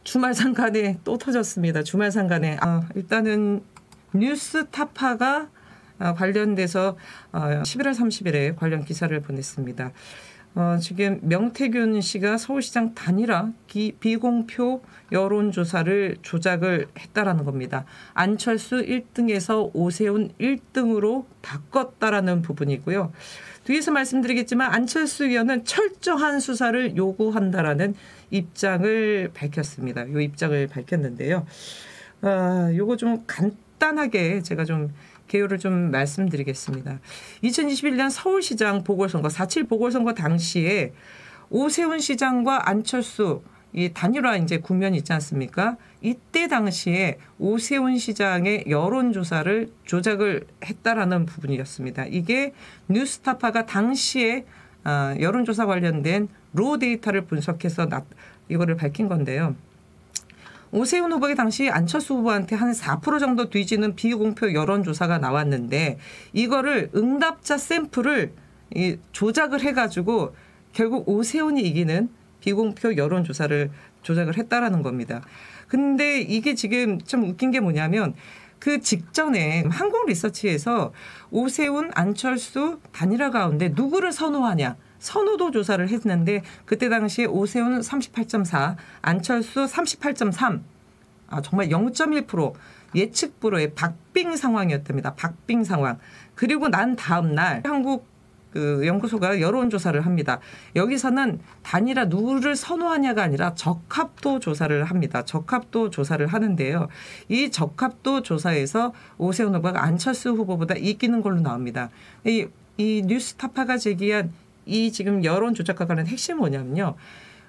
주말 상간에 또 터졌습니다. 주말 상간에. 일단은 뉴스타파가 관련돼서 11월 30일에 관련 기사를 보냈습니다. 지금 명태균 씨가 서울시장 단일화 비공표 여론조사를 조작을 했다라는 겁니다. 안철수 1등에서 오세훈 1등으로 바꿨다라는 부분이고요. 뒤에서 말씀드리겠지만 안철수 의원은 철저한 수사를 요구한다라는 입장을 밝혔습니다. 이 입장을 밝혔는데요. 요거 좀 간단하게 제가 좀 개요를 좀 말씀드리겠습니다. 2021년 서울시장 보궐선거 4.7 보궐선거 당시에 오세훈 시장과 안철수 이 단일화 이제 국면이 있지 않습니까? 이때 당시에 오세훈 시장의 여론조사를 조작을 했다라는 부분이었습니다. 이게 뉴스타파가 당시에 여론조사 관련된 로 데이터를 분석해서 이거를 밝힌 건데요. 오세훈 후보가 당시 안철수 후보한테 한 4% 정도 뒤지는 비공표 여론조사가 나왔는데 이거를 응답자 샘플을 조작을 해가지고 결국 오세훈이 이기는 비공표 여론조사를 조작을 했다라는 겁니다. 근데 이게 지금 좀 웃긴 게 뭐냐면 그 직전에 한국리서치에서 오세훈, 안철수 단일화 가운데 누구를 선호하냐. 선호도 조사를 했는데 그때 당시에 오세훈 38.4, 안철수 38.3, 정말 0.1% 예측불허의 박빙 상황이었답니다. 박빙 상황. 그리고 난 다음 날 한국 연구소가 여론조사를 합니다. 여기서는 단일화 누구를 선호하냐가 아니라 적합도 조사를 합니다. 적합도 조사를 하는데요. 이 적합도 조사에서 오세훈 후보가 안철수 후보보다 이기는 걸로 나옵니다. 이 뉴스타파가 제기한 이 지금 여론 조작과 관련 핵심은 뭐냐면요.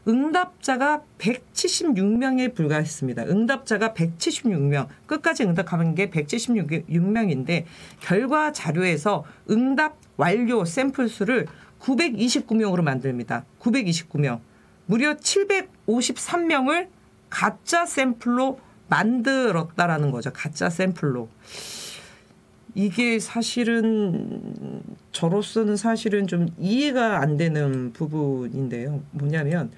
응답자가 176명에 불과했습니다. 응답자가 176명. 끝까지 응답한 게 176명인데 결과 자료에서 응답 완료 샘플 수를 929명으로 만듭니다. 929명. 무려 753명을 가짜 샘플로 만들었다라는 거죠. 가짜 샘플로. 이게 사실은 저로서는 사실은 좀 이해가 안 되는 부분인데요. 뭐냐면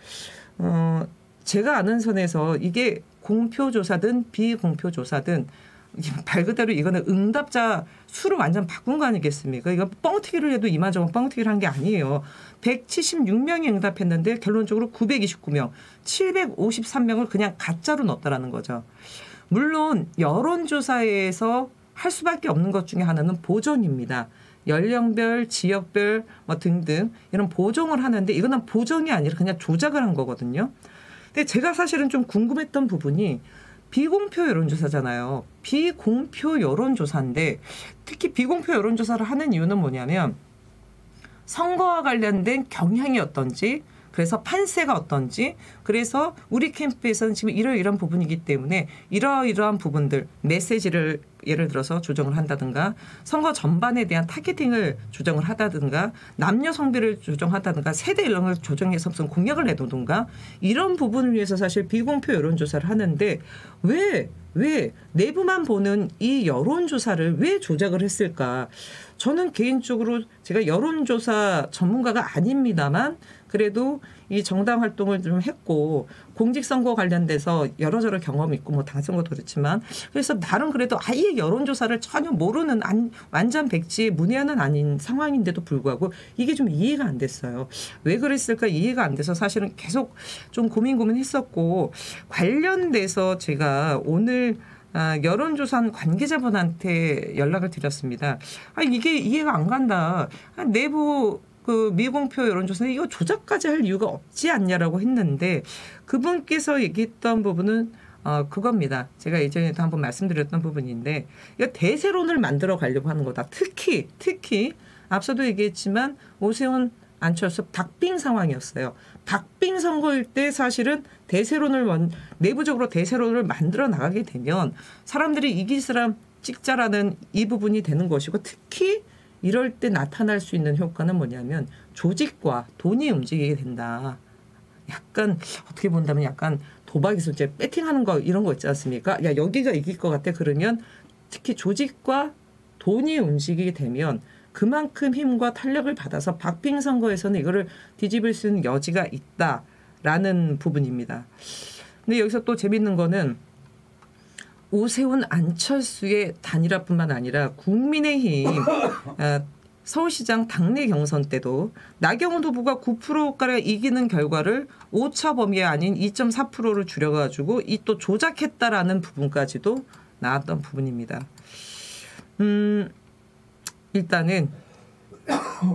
제가 아는 선에서 이게 공표조사든 비공표조사든 말 그대로 이거는 응답자 수를 완전 바꾼 거 아니겠습니까? 이거 뻥튀기를 해도 이만저만 뻥튀기를 한 게 아니에요. 176명이 응답했는데 결론적으로 929명, 753명을 그냥 가짜로 넣었다라는 거죠. 물론 여론조사에서 할 수밖에 없는 것 중에 하나는 보정입니다. 연령별, 지역별 등등 이런 보정을 하는데 이거는 보정이 아니라 그냥 조작을 한 거거든요. 근데 제가 사실은 좀 궁금했던 부분이 비공표 여론조사잖아요. 비공표 여론조사인데 특히 비공표 여론조사를 하는 이유는 뭐냐면 선거와 관련된 경향이 어떤지 그래서 판세가 어떤지 그래서 우리 캠프에서는 지금 이러이러한 부분이기 때문에 이러이러한 부분들 메시지를 예를 들어서 조정을 한다든가 선거 전반에 대한 타겟팅을 조정을 하다든가 남녀 성비를 조정하다든가 세대 이런 걸 조정해서 무슨 공약을 내두든가 이런 부분을 위해서 사실 비공표 여론조사를 하는데 왜 내부만 보는 이 여론조사를 왜 조작을 했을까? 저는 개인적으로 제가 여론조사 전문가가 아닙니다만 그래도 이 정당 활동을 좀 했고 공직선거 관련돼서 여러저러 경험이 있고 당선거도 그렇지만 그래서 나름 그래도 아예 여론조사를 전혀 모르는 완전 백지의 문외한은 아닌 상황인데도 불구하고 이게 좀 이해가 안 됐어요. 왜 그랬을까 이해가 안 돼서 사실은 계속 좀 고민했었고 관련돼서 제가 오늘 여론조사한 관계자분한테 연락을 드렸습니다. 이게 이해가 안 간다. 내부 미공표 여론조사는 이거 조작까지 할 이유가 없지 않냐라고 했는데 그분께서 얘기했던 부분은 그겁니다. 제가 예전에도 한번 말씀드렸던 부분인데 이거 대세론을 만들어 가려고 하는 거다. 특히 앞서도 얘기했지만 오세훈 안철수 박빙 상황이었어요. 박빙 선거일 때 사실은 내부적으로 대세론을 만들어 나가게 되면 사람들이 이길 사람 찍자라는 이 부분이 되는 것이고 특히 이럴 때 나타날 수 있는 효과는 뭐냐면 조직과 돈이 움직이게 된다. 약간 어떻게 본다면 약간 도박에서 이제 배팅하는 거 이런 거 있지 않습니까? 야 여기가 이길 것 같아 그러면 특히 조직과 돈이 움직이게 되면 그만큼 힘과 탄력을 받아서 박빙 선거에서는 이거를 뒤집을 수 있는 여지가 있다라는 부분입니다. 근데 여기서 또 재밌는 거는 오세훈 안철수의 단일화뿐만 아니라 국민의힘 서울시장 당내 경선 때도 나경원 후보가 9%가량 이기는 결과를 오차 범위 아닌 2.4%를 줄여가지고 이 또 조작했다라는 부분까지도 나왔던 부분입니다. 일단은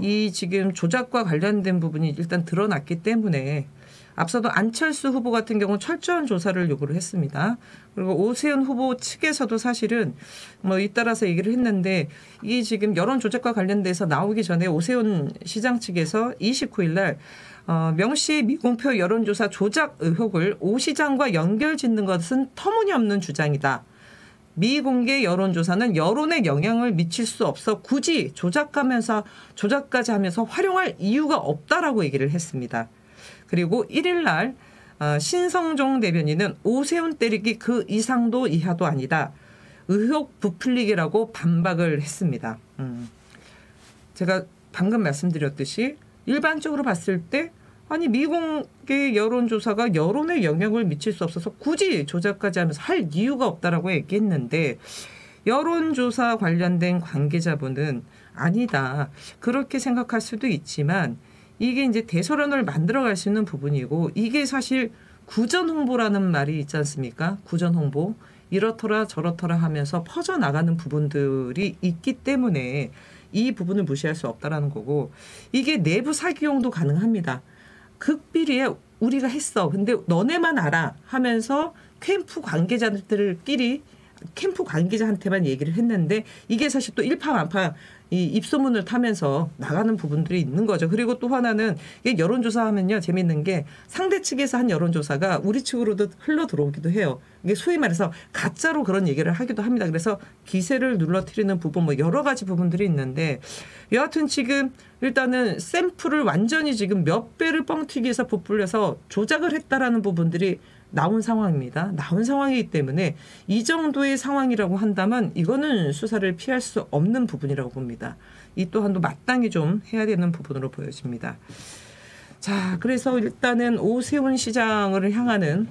이 지금 조작과 관련된 부분이 일단 드러났기 때문에 앞서도 안철수 후보 같은 경우 철저한 조사를 요구를 했습니다. 그리고 오세훈 후보 측에서도 사실은 뭐 잇따라서 얘기를 했는데 이 지금 여론 조작과 관련돼서 나오기 전에 오세훈 시장 측에서 29일 날 명시의 미공표 여론조사 조작 의혹을 오 시장과 연결짓는 것은 터무니없는 주장이다. 미공개 여론조사는 여론에 영향을 미칠 수 없어 굳이 조작까지 하면서 활용할 이유가 없다라고 얘기를 했습니다. 그리고 1일 날 신성종 대변인은 오세훈 때리기 그 이상도 이하도 아니다. 의혹 부풀리기라고 반박을 했습니다. 제가 방금 말씀드렸듯이 일반적으로 봤을 때 아니 미공개 여론조사가 여론에 영향을 미칠 수 없어서 굳이 조작까지 하면서 할 이유가 없다라고 얘기했는데 여론조사 관련된 관계자분은 아니다. 그렇게 생각할 수도 있지만 이게 이제 대선언을 만들어갈 수 있는 부분이고 이게 사실 구전 홍보라는 말이 있지 않습니까? 구전 홍보. 이렇더라 저렇더라 하면서 퍼져나가는 부분들이 있기 때문에 이 부분을 무시할 수 없다라는 거고 이게 내부 사기용도 가능합니다. 극비리에 우리가 했어. 근데 너네만 알아 하면서 캠프 관계자들끼리 캠프 관계자한테만 얘기를 했는데 이게 사실 또 일파만파 이 입소문을 타면서 나가는 부분들이 있는 거죠. 그리고 또 하나는 이게 여론조사 하면요. 재밌는 게 상대 측에서 한 여론조사가 우리 측으로도 흘러 들어오기도 해요. 이게 소위 말해서 가짜로 그런 얘기를 하기도 합니다. 그래서 기세를 눌러뜨리는 부분 뭐 여러 가지 부분들이 있는데 여하튼 지금 일단은 샘플을 완전히 지금 몇 배를 뻥튀기해서 부풀려서 조작을 했다라는 부분들이 나온 상황입니다. 나온 상황이기 때문에 이 정도의 상황이라고 한다면 이거는 수사를 피할 수 없는 부분이라고 봅니다. 이 또한도 마땅히 좀 해야 되는 부분으로 보여집니다. 자, 그래서 일단은 오세훈 시장을 향하는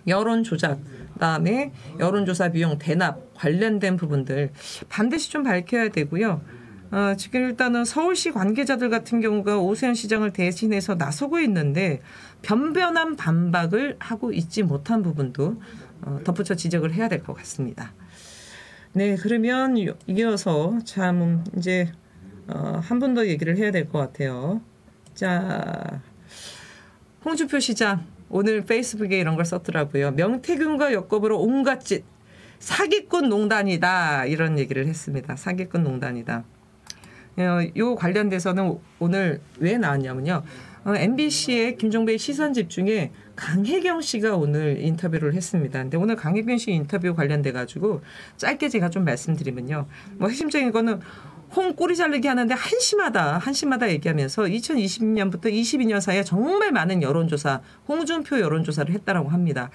여론 조작, 그다음에 여론조사 비용 대납 관련된 부분들 반드시 좀 밝혀야 되고요. 지금 일단은 서울시 관계자들 같은 경우가 오세훈 시장을 대신해서 나서고 있는데 변변한 반박을 하고 있지 못한 부분도 덧붙여 지적을 해야 될 것 같습니다. 네, 그러면 이어서 참 이제 한 번 더 얘기를 해야 될 것 같아요. 자, 홍준표 시장 오늘 페이스북에 이런 걸 썼더라고요. 명태균과 여권으로 온갖 짓 사기꾼 농단이다 이런 얘기를 했습니다. 사기꾼 농단이다. 요 관련돼서는 오늘 왜 나왔냐면요. MBC의 김종배의 시선집중에 강혜경 씨가 오늘 인터뷰를 했습니다. 근데 오늘 강혜경 씨 인터뷰 관련돼 가지고 짧게 제가 좀 말씀드리면요. 뭐 핵심적인 거는 홍 꼬리 자르기 하는데 한심하다 얘기하면서 2020년부터 22년 사이에 정말 많은 여론조사, 홍준표 여론조사를 했다라고 합니다.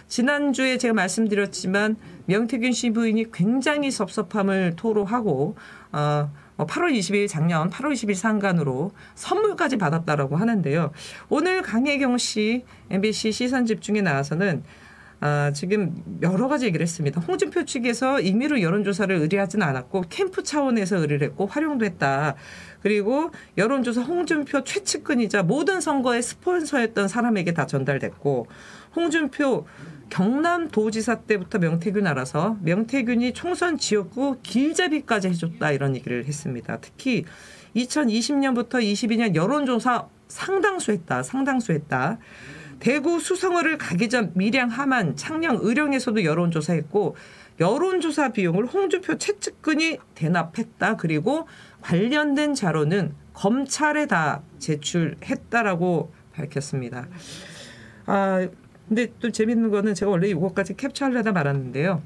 지난주에 제가 말씀드렸지만 명태균 씨 부인이 굉장히 섭섭함을 토로하고 8월 20일 작년 8월 20일 상간으로 선물까지 받았다라고 하는데요. 오늘 강혜경 씨 MBC 시선집중에 나와서는 지금 여러 가지 얘기를 했습니다. 홍준표 측에서 임의로 여론조사를 의뢰하지는 않았고 캠프 차원에서 의뢰를 했고 활용도 했다. 그리고 여론조사 홍준표 최측근이자 모든 선거의 스폰서였던 사람에게 다 전달됐고 홍준표 경남도지사 때부터 명태균 알아서 명태균이 총선 지역구 길잡이까지 해줬다 이런 얘기를 했습니다. 특히 2020년부터 22년 여론조사 상당수 했다. 대구 수성을을 가기 전 밀양, 함안, 창녕, 의령에서도 여론조사했고 여론조사 비용을 홍준표 최측근이 대납했다. 그리고 관련된 자료는 검찰에 다 제출했다라고 밝혔습니다. 근데 또 재밌는 거는 제가 원래 이것까지 캡처하려다 말았는데요.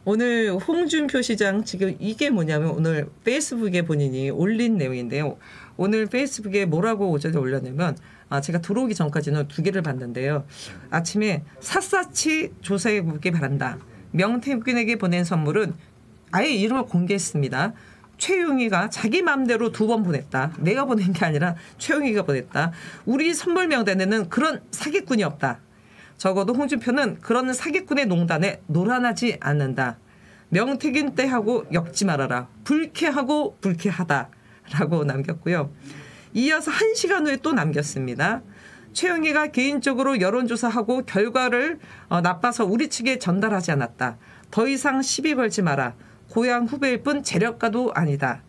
오늘 홍준표 시장 지금 이게 뭐냐면 오늘 페이스북에 본인이 올린 내용인데요. 오늘 페이스북에 뭐라고 오전에 올렸냐면 제가 들어오기 전까지는 2개를 봤는데요. 아침에 샅샅이 조사해 보기 바란다. 명태균에게 보낸 선물은 아예 이름을 공개했습니다. 최용희가 자기 마음대로 2번 보냈다. 내가 보낸 게 아니라 최용희가 보냈다. 우리 선물 명단에는 그런 사기꾼이 없다. 적어도 홍준표는 그런 사기꾼의 농단에 놀아나지 않는다. 명태균 때하고 엮지 말아라. 불쾌하고 불쾌하다라고 남겼고요. 이어서 1시간 후에 또 남겼습니다. 최영희가 개인적으로 여론조사하고 결과를 나빠서 우리 측에 전달하지 않았다. 더 이상 시비 걸지 마라. 고향 후배일 뿐 재력가도 아니다.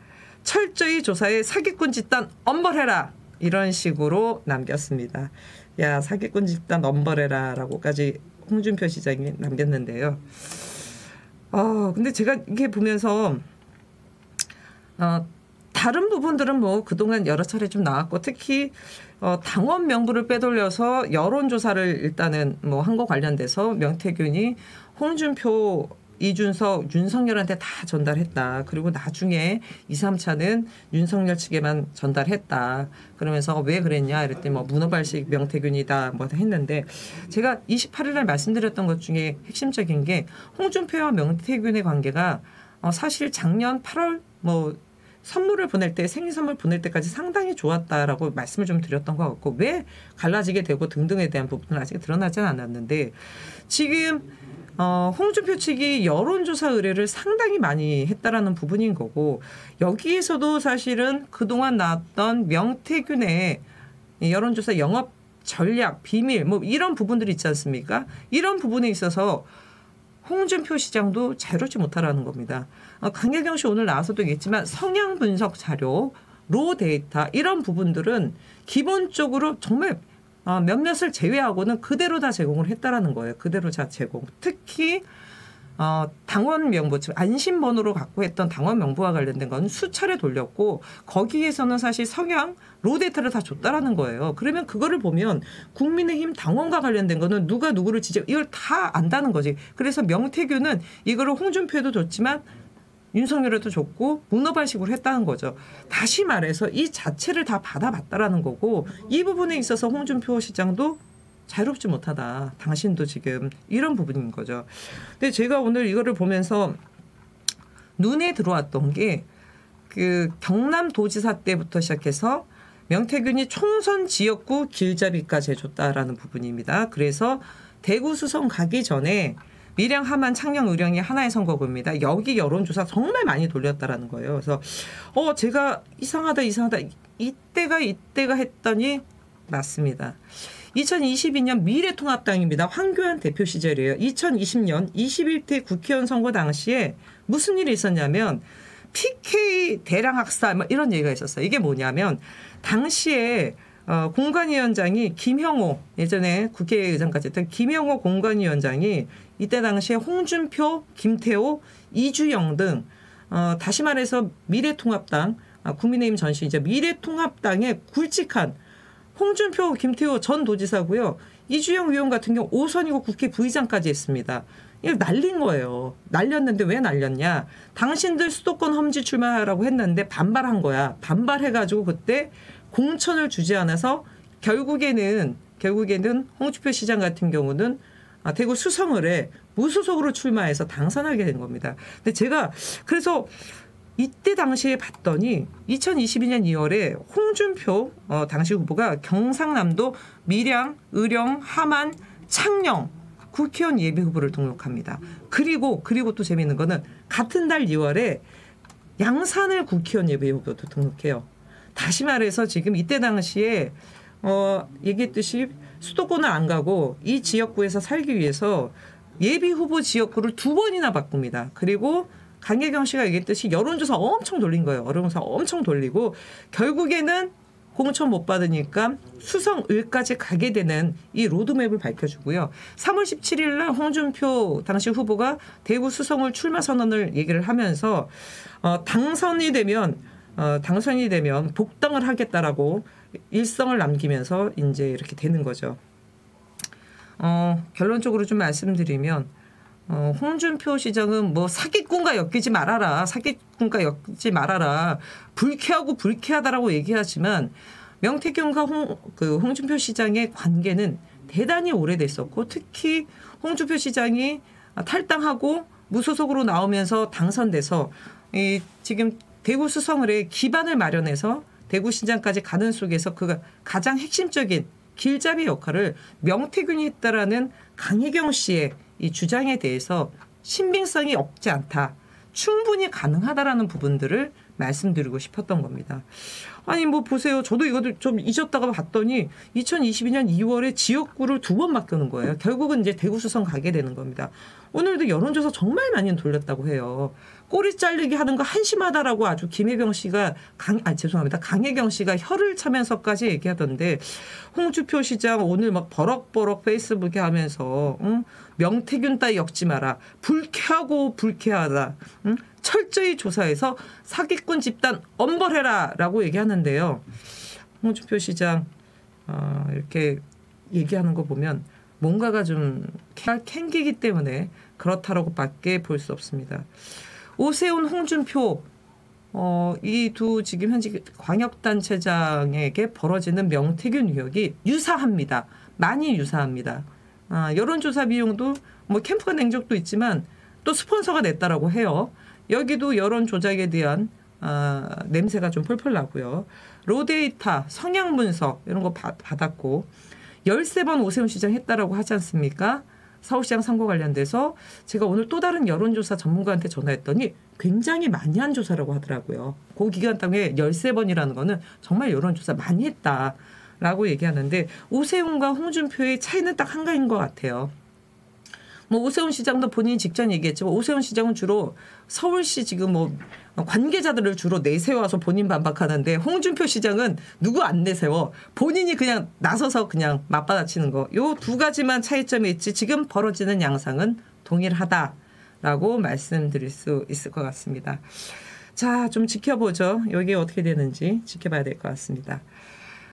철저히 조사해 사기꾼 집단 엄벌해라. 이런 식으로 남겼습니다. 야, 사기꾼 집단 엄벌해라 라고까지 홍준표 시장이 남겼는데요. 근데 제가 이게 보면서 다른 부분들은 뭐 그동안 여러 차례 좀 나왔고, 특히 당원 명부를 빼돌려서 여론조사를 일단은 뭐 한 거 관련돼서 명태균이 홍준표, 이준석, 윤석열한테 다 전달했다. 그리고 나중에 2, 3차는 윤석열 측에만 전달했다. 그러면서 왜 그랬냐 이랬더니 뭐 문어발식 명태균이다 뭐 했는데, 제가 28일 날 말씀드렸던 것 중에 핵심적인 게 홍준표와 명태균의 관계가 사실 작년 8월 뭐 선물을 보낼 때, 생일 선물 보낼 때까지 상당히 좋았다라고 말씀을 좀 드렸던 것 같고, 왜 갈라지게 되고 등등에 대한 부분은 아직 드러나지는 않았는데, 지금 홍준표 측이 여론조사 의뢰를 상당히 많이 했다라는 부분인 거고, 여기에서도 사실은 그동안 나왔던 명태균의 여론조사 영업 전략, 비밀 뭐 이런 부분들이 있지 않습니까? 이런 부분에 있어서 홍준표 시장도 자유롭지 못하라는 겁니다. 강혜경 씨 오늘 나와서도 얘기했지만 성향 분석 자료, 로 데이터 이런 부분들은 기본적으로 정말 몇몇을 제외하고는 그대로 다 제공을 했다라는 거예요. 그대로 다 제공. 특히 당원 명부, 안심번호로 갖고 했던 당원 명부와 관련된 건 수차례 돌렸고, 거기에서는 사실 성향, 로 데이터를 다 줬다라는 거예요. 그러면 그거를 보면 국민의힘 당원과 관련된 거는 누가 누구를 지지, 이걸 다 안다는 거지. 그래서 명태균은 이거를 홍준표에도 줬지만 윤석열에도 줬고 문어발식으로 했다는 거죠. 다시 말해서 이 자체를 다 받아봤다라는 거고, 이 부분에 있어서 홍준표 시장도 자유롭지 못하다. 당신도 지금 이런 부분인 거죠. 근데 제가 오늘 이거를 보면서 눈에 들어왔던 게 그 경남도지사 때부터 시작해서 명태균이 총선 지역구 길잡이까지 해줬다라는 부분입니다. 그래서 대구 수성 가기 전에 밀양, 함안, 창녕, 의령이 하나의 선거구입니다. 여기 여론조사 정말 많이 돌렸다라는 거예요. 그래서 제가 이상하다 이때가 했더니 맞습니다. 2022년 미래통합당입니다. 황교안 대표 시절이에요. 2020년 21대 국회의원 선거 당시에 무슨 일이 있었냐면 PK 대량 학살 뭐 이런 얘기가 있었어요. 이게 뭐냐면 당시에 공관위원장이 김형호, 예전에 국회의장까지 했던 김형호 공관위원장이 이때 당시에 홍준표, 김태호, 이주영 등 다시 말해서 미래통합당, 국민의힘 전신 이제 미래통합당의 굵직한 홍준표, 김태호 전 도지사고요. 이주영 의원 같은 경우 5선이고 국회 부의장까지 했습니다. 이걸 날린 거예요. 날렸는데 왜 날렸냐. 당신들 수도권 험지 출마하라고 했는데 반발한 거야. 반발해가지고 그때 공천을 주지 않아서 결국에는 홍준표 시장 같은 경우는 대구 수성을에 무소속으로 출마해서 당선하게 된 겁니다. 근데 제가 그래서 이때 당시에 봤더니 2022년 2월에 홍준표 당시 후보가 경상남도 밀양, 의령, 함안, 창녕 국회의원 예비 후보를 등록합니다. 그리고 또 재미있는 거는 같은 달 2월에 양산을 국회의원 예비 후보도 등록해요. 다시 말해서 지금 이때 당시에 얘기했듯이 수도권을 안 가고 이 지역구에서 살기 위해서 예비 후보 지역구를 2번이나 바꿉니다. 그리고 강혜경 씨가 얘기했듯이 여론조사 엄청 돌린 거예요. 여론조사 엄청 돌리고 결국에는 공천 못 받으니까 수성을까지 가게 되는 이 로드맵을 밝혀주고요. 3월 17일 날 홍준표 당시 후보가 대구 수성을 출마 선언을 얘기를 하면서 당선이 되면 복당을 하겠다라고 일성을 남기면서 이제 이렇게 되는 거죠. 결론적으로 좀 말씀드리면 홍준표 시장은 뭐 사기꾼과 엮이지 말아라. 불쾌하고 불쾌하다라고 얘기하지만 명태균과 홍준표 시장의 관계는 대단히 오래됐었고, 특히 홍준표 시장이 탈당하고 무소속으로 나오면서 당선돼서 지금 대구 수성을에 기반을 마련해서 대구시장까지 가는 속에서 그가 가장 핵심적인 길잡이 역할을 명태균이 했다라는 강혜경 씨의 이 주장에 대해서 신빙성이 없지 않다. 충분히 가능하다라는 부분들을 말씀드리고 싶었던 겁니다. 아니 뭐 보세요. 저도 이것도 좀 잊었다가 봤더니 2022년 2월에 지역구를 2번 바꾸는 거예요. 결국은 이제 대구 수성 가게 되는 겁니다. 오늘도 여론조사 정말 많이 돌렸다고 해요. 꼬리 잘리기 하는 거 한심하다라고 아주 김혜경 씨가 죄송합니다. 강혜경 씨가 혀를 차면서까지 얘기하던데 홍준표 시장 오늘 막 버럭버럭 페이스북에 하면서 명태균 따위 엮지 마라. 불쾌하고 불쾌하다. 철저히 조사해서 사기꾼 집단 엄벌해라 라고 얘기하는데요. 홍준표 시장 이렇게 얘기하는 거 보면 뭔가가 좀 캥기기 때문에 그렇다라고 밖에 볼 수 없습니다. 오세훈, 홍준표 이 두 지금 현재 광역단체장에게 벌어지는 명태균 의혹이 유사합니다. 많이 유사합니다. 여론조사 비용도 뭐 캠프가 낸 적도 있지만 또 스폰서가 냈다라고 해요. 여기도 여론 조작에 대한 냄새가 좀 펄펄 나고요. 로데이터, 성향 분석 이런 거 받았고 13번 오세훈 시장 했다라고 하지 않습니까? 서울시장 선거 관련돼서 제가 오늘 또 다른 여론조사 전문가한테 전화했더니 굉장히 많이 한 조사라고 하더라고요. 그 기간 동안에 13번이라는 거는 정말 여론조사 많이 했다라고 얘기하는데 오세훈과 홍준표의 차이는 딱 한 가지인 것 같아요. 뭐 오세훈 시장도 본인이 직전 얘기했지만 오세훈 시장은 주로 서울시 지금 뭐 관계자들을 주로 내세워서 본인 반박하는데 홍준표 시장은 누구 안 내세워 본인이 그냥 나서서 그냥 맞받아치는 거. 요 두 가지만 차이점이 있지 지금 벌어지는 양상은 동일하다라고 말씀드릴 수 있을 것 같습니다. 자, 좀 지켜보죠. 여기 어떻게 되는지 지켜봐야 될 것 같습니다.